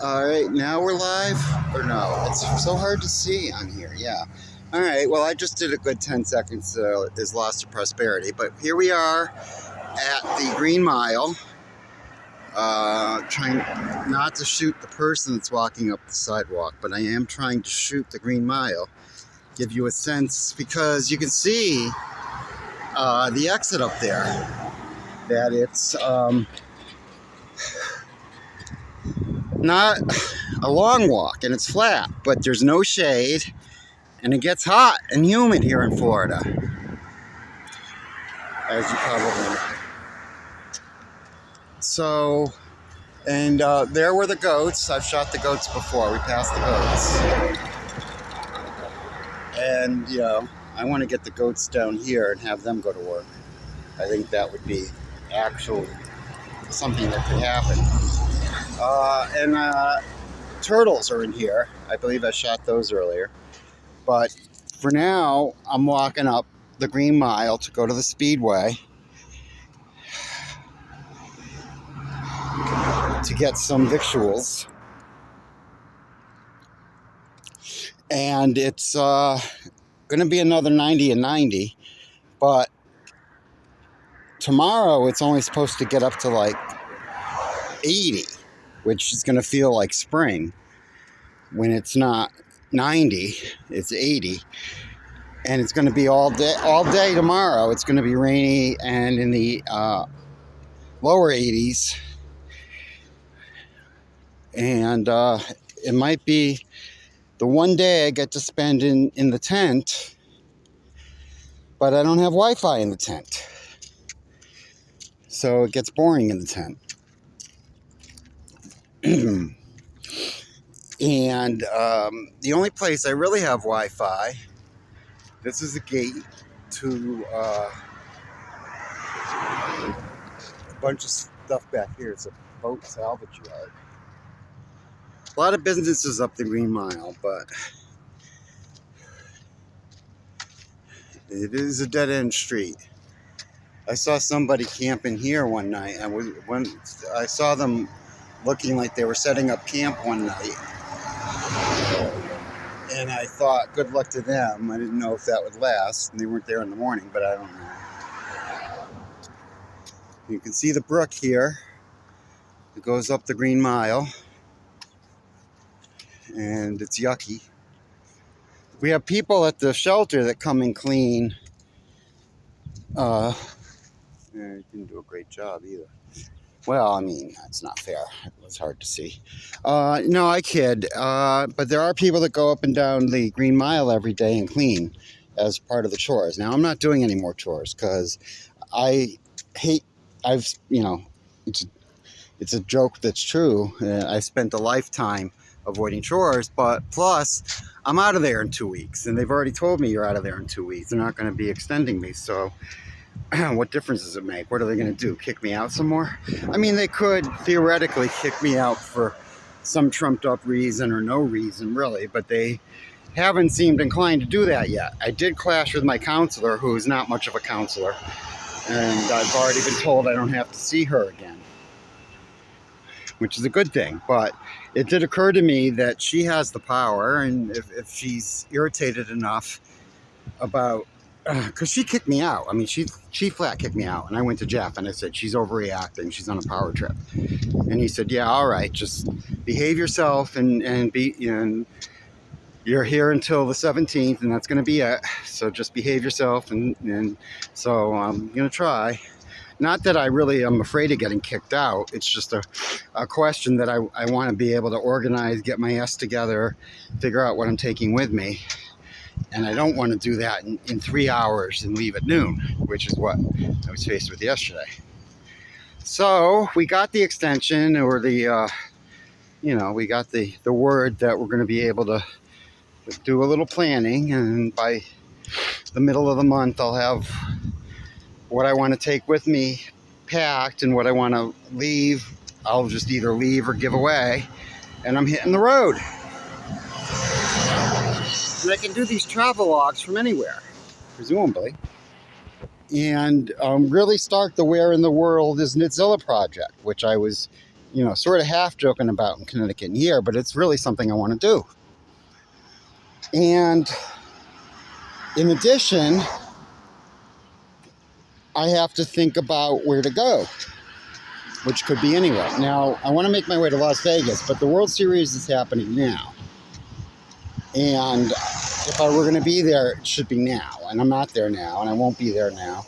All right, now we're live, or no? It's so hard to see on here. Yeah. All right. Well, I just did a good 10 seconds. Is lost to prosperity, but here we are at the Green Mile. Trying not to shoot the person that's walking up the sidewalk, but I am trying to shoot the Green Mile. Give you a sense because you can see the exit up there. That it's not a long walk and it's flat, but there's no shade and it gets hot and humid here in Florida, as you probably know. So, and there were the goats. I've shot the goats before. We passed the goats. And, you know, I want to get the goats down here and have them go to work. I think that would be actually something that could happen. And turtles are in here. I believe I shot those earlier. But for now, I'm walking up the Green Mile to go to the Speedway to get some victuals. And it's going to be another 90 and 90. But tomorrow, it's only supposed to get up to like 80, which is going to feel like spring. When it's not 90, it's 80. And it's going to be all day tomorrow. It's going to be rainy and in the lower 80s. And it might be the one day I get to spend in the tent, but I don't have Wi-Fi in the tent. So it gets boring in the tent. And the only place I really have Wi-Fi, this is a gate to a bunch of stuff back here. It's a boat salvage yard. A lot of businesses up the Green Mile, but it is a dead-end street. I saw somebody camping here one night. I saw them looking like they were setting up camp one night. And I thought, good luck to them. I didn't know if that would last. And they weren't there in the morning, but I don't know. You can see the brook here. It goes up the Green Mile. And it's yucky. We have people at the shelter that come and clean. They didn't do a great job either. Well, I mean, that's not fair. It was hard to see. No, I kid. But there are people that go up and down the Green Mile every day and clean as part of the chores. Now, I'm not doing any more chores because it's a joke that's true. I spent a lifetime avoiding chores, but plus I'm out of there in 2 weeks, and they've already told me you're out of there in 2 weeks. They're not going to be extending me, so what difference does it make? What are they going to do? Kick me out some more? I mean, they could theoretically kick me out for some trumped up reason or no reason, really, but they haven't seemed inclined to do that yet. I did clash with my counselor, who is not much of a counselor, and I've already been told I don't have to see her again, which is a good thing. But it did occur to me that she has the power, and if she's irritated enough about, because she kicked me out. I mean, she flat kicked me out, and I went to Jeff and I said, she's overreacting. She's on a power trip. And he said, yeah, all right, just behave yourself and be, and you're here until the 17th, and that's going to be it. So just behave yourself, and so I'm going to try. Not that I really am afraid of getting kicked out. It's just a question that I want to be able to organize, get my ass together, figure out what I'm taking with me. And I don't want to do that in 3 hours and leave at noon, which is what I was faced with yesterday. So we got the extension, or we got the word that we're going to be able to do a little planning. And by the middle of the month, I'll have what I want to take with me packed, and what I want to leave, I'll just either leave or give away. And I'm hitting the road. And I can do these travel logs from anywhere, presumably. And really start the Where in the World is Nitzilla project, which I was sort of half joking about in Connecticut and here, but it's really something I want to do. And in addition, I have to think about where to go, which could be anywhere. Now, I want to make my way to Las Vegas, but the World Series is happening now. And if I were going to be there, it should be now. And I'm not there now, and I won't be there now.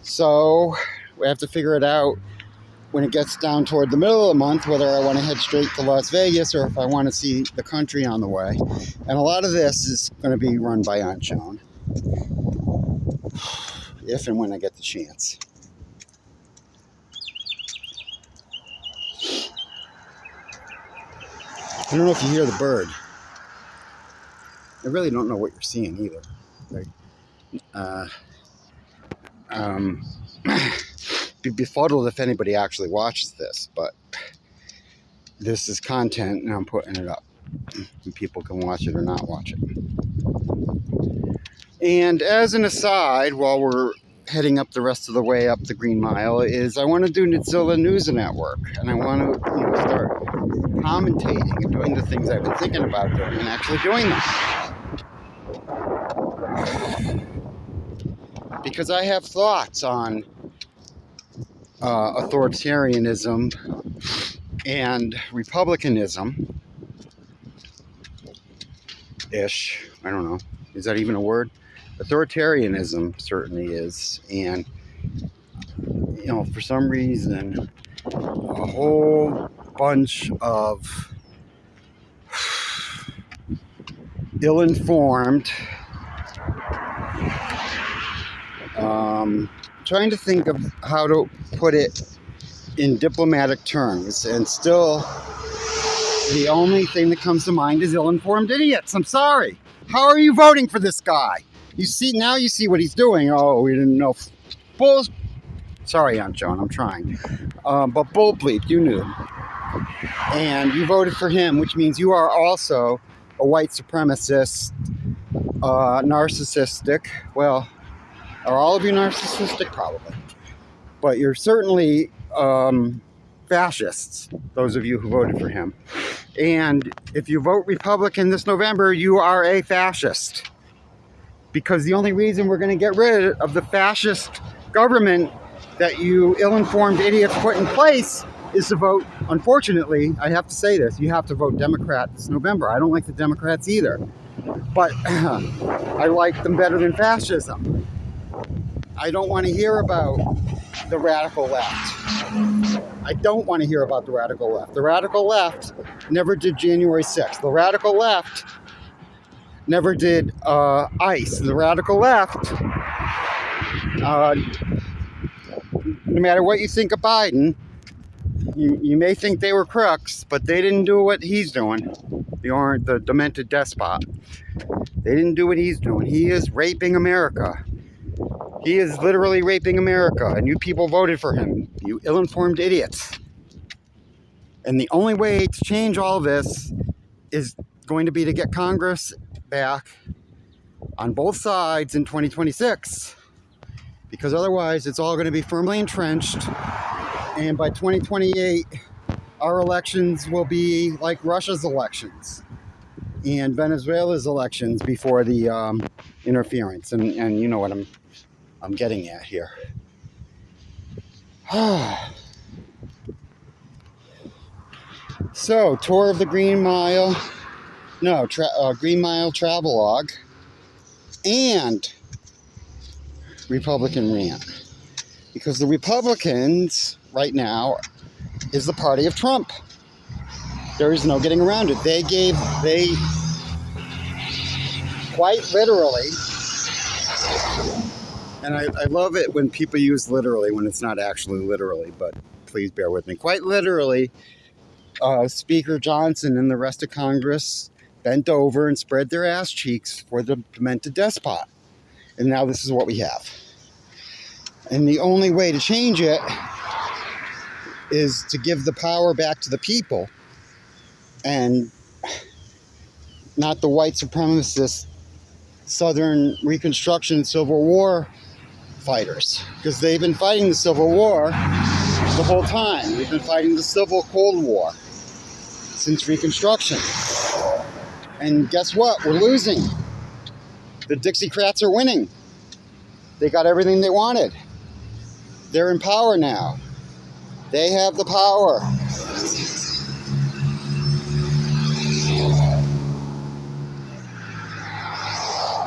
So we have to figure it out when it gets down toward the middle of the month, whether I want to head straight to Las Vegas or if I want to see the country on the way. And a lot of this is going to be run by Aunt Joan, if and when I get the chance. I don't know if you hear the bird. I really don't know what you're seeing either. Be befuddled if anybody actually watches this, but this is content and I'm putting it up. And people can watch it or not watch it. And as an aside, while we're heading up the rest of the way up the Green Mile, is I want to do Nitsila News Network, and I want to start commentating and doing the things I've been thinking about doing and actually doing them. Because I have thoughts on authoritarianism and republicanism-ish. I don't know. Is that even a word? Authoritarianism certainly is. And, for some reason, a whole bunch of ill-informed, trying to think of how to put it in diplomatic terms, and still the only thing that comes to mind is ill-informed idiots. I'm sorry. How are you voting for this guy? You see what he's doing. Oh, we didn't know. Bull. Sorry, Aunt Joan, I'm trying. But bull bleep, you knew. And you voted for him, which means you are also a white supremacist, narcissistic. Well, are all of you narcissistic? Probably. But you're certainly fascists, those of you who voted for him. And if you vote Republican this November, you are a fascist. Because the only reason we're going to get rid of the fascist government that you ill-informed idiots put in place is to vote, unfortunately, I have to say this, you have to vote Democrat this November. I don't like the Democrats either. But I like them better than fascism. I don't want to hear about the radical left. I don't want to hear about the radical left. The radical left never did January 6th. The radical left never did ICE. The radical left, no matter what you think of Biden, you may think they were crooks, but they didn't do what he's doing. The demented despot. They didn't do what he's doing. He is raping America. He is literally raping America, and you people voted for him, you ill-informed idiots. And the only way to change all of this is going to be to get Congress back on both sides in 2026. Because otherwise, it's all going to be firmly entrenched. And by 2028, our elections will be like Russia's elections and Venezuela's elections before the interference. And you know what I'm getting at here. So, tour of the Green Mile. No, Green Mile travelogue. And Republican rant. Because the Republicans right now is the party of Trump. There is no getting around it. They quite literally, and I love it when people use literally when it's not actually literally, but please bear with me. Quite literally, Speaker Johnson and the rest of Congress bent over and spread their ass cheeks for the demented despot. And now this is what we have. And the only way to change it is to give the power back to the people and not the white supremacist Southern Reconstruction Civil War fighters, because they've been fighting the Civil War the whole time. We've been fighting the Civil Cold War since Reconstruction. And guess what? We're losing. The Dixiecrats are winning. They got everything they wanted. They're in power now. They have the power.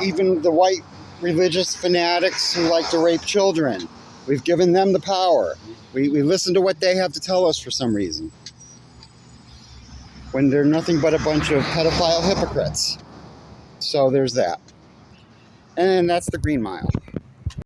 Even the white religious fanatics who like to rape children, we've given them the power. We listen to what they have to tell us for some reason, when they're nothing but a bunch of pedophile hypocrites. So there's that. And that's the Green Mile.